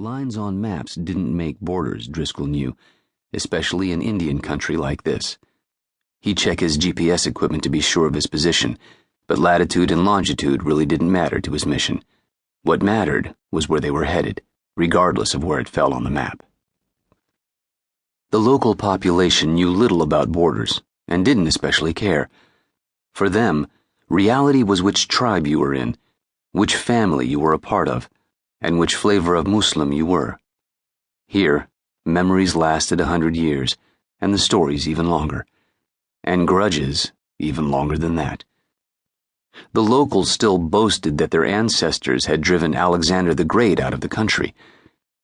Lines on maps didn't make borders, Driscoll knew, especially in Indian country like this. He'd check his GPS equipment to be sure of his position, but latitude and longitude really didn't matter to his mission. What mattered was where they were headed, regardless of where it fell on the map. The local population knew little about borders, and didn't especially care. For them, reality was which tribe you were in, which family you were a part of, and which flavor of Muslim you were. Here, memories lasted 100 years, and the stories even longer, and grudges even longer than that. The locals still boasted that their ancestors had driven Alexander the Great out of the country,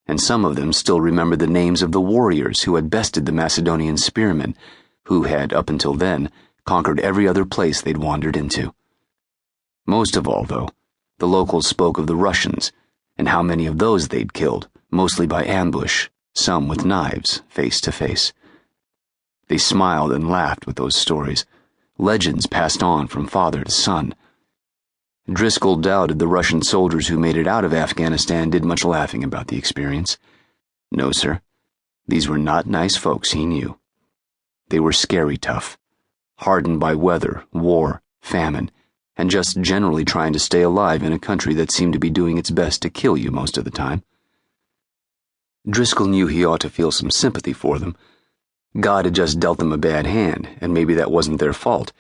and some of them still remembered the names of the warriors who had bested the Macedonian spearmen, who had, up until then, conquered every other place they'd wandered into. Most of all, though, the locals spoke of the Russians, and how many of those they'd killed, mostly by ambush, some with knives, face to face. They smiled and laughed with those stories, legends passed on from father to son. Driscoll doubted the Russian soldiers who made it out of Afghanistan did much laughing about the experience. No, sir. These were not nice folks, he knew. They were scary tough, hardened by weather, war, famine, and just generally trying to stay alive in a country that seemed to be doing its best to kill you most of the time. Driscoll knew he ought to feel some sympathy for them. God had just dealt them a bad hand, and maybe that wasn't their fault.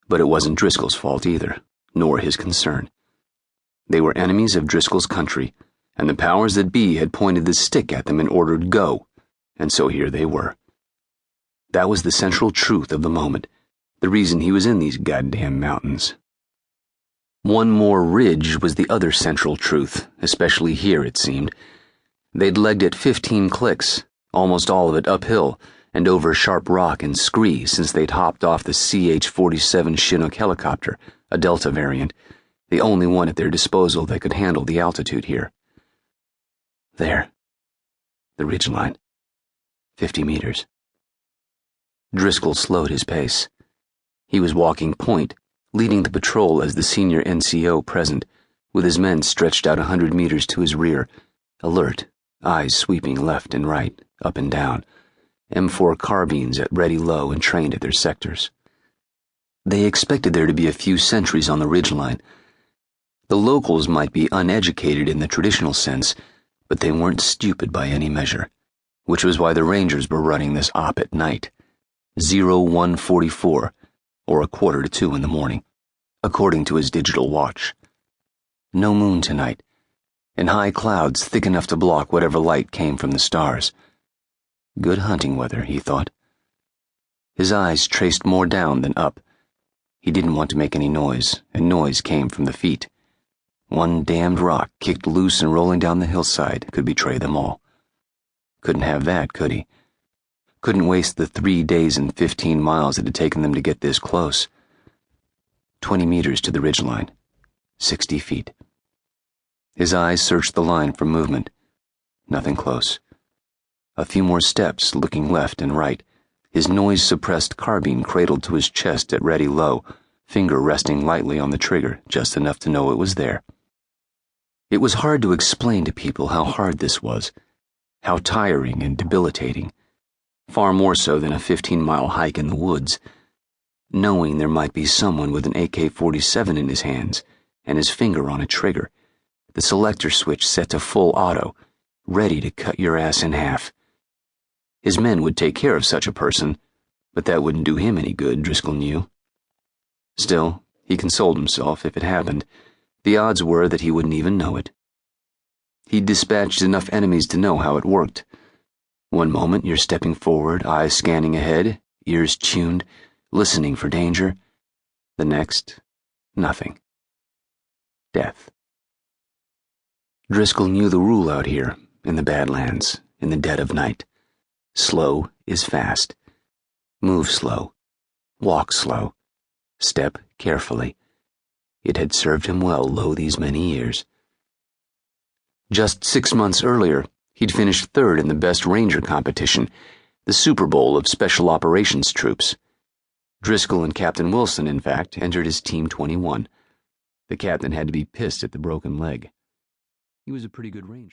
But it wasn't Driscoll's fault either, nor his concern. They were enemies of Driscoll's country, and the powers that be had pointed the stick at them and ordered go, and so here they were. That was the central truth of the moment, the reason he was in these goddamn mountains. One more ridge was the other central truth, especially here, it seemed. They'd legged it 15 clicks, almost all of it uphill, and over sharp rock and scree since they'd hopped off the CH-47 Chinook helicopter, a Delta variant, the only one at their disposal that could handle the altitude here. There. The ridgeline. 50 meters. Driscoll slowed his pace. He was walking point, leading the patrol as the senior NCO present, with his men stretched out 100 meters to his rear, alert, eyes sweeping left and right, up and down, M4 carbines at ready low and trained at their sectors. They expected there to be a few sentries on the ridgeline. The locals might be uneducated in the traditional sense, but they weren't stupid by any measure, which was why the Rangers were running this op at night, 0144, or 1:45 in the morning, according to his digital watch. No moon tonight, and high clouds thick enough to block whatever light came from the stars. Good hunting weather, he thought. His eyes traced more down than up. He didn't want to make any noise, and noise came from the feet. One damned rock kicked loose and rolling down the hillside could betray them all. Couldn't have that, could he? Couldn't waste the 3 days and 15 miles it had taken them to get this close. 20 meters to the ridgeline. 60 feet. His eyes searched the line for movement. Nothing close. A few more steps, looking left and right, his noise-suppressed carbine cradled to his chest at ready low, finger resting lightly on the trigger, just enough to know it was there. It was hard to explain to people how hard this was, how tiring and debilitating, far more so than a 15-mile hike in the woods, knowing there might be someone with an AK-47 in his hands and his finger on a trigger, the selector switch set to full auto, ready to cut your ass in half. His men would take care of such a person, but that wouldn't do him any good, Driscoll knew. Still, he consoled himself if it happened. The odds were that he wouldn't even know it. He'd dispatched enough enemies to know how it worked. One moment you're stepping forward, eyes scanning ahead, ears tuned, listening for danger. The next, nothing. Death. Driscoll knew the rule out here, in the Badlands, in the dead of night. Slow is fast. Move slow. Walk slow. Step carefully. It had served him well these many years. Just 6 months earlier, he'd finished third in the best ranger competition, the Super Bowl of Special Operations troops. Driscoll and Captain Wilson, in fact, entered as Team 21. The captain had to be pissed at the broken leg. He was a pretty good ranger.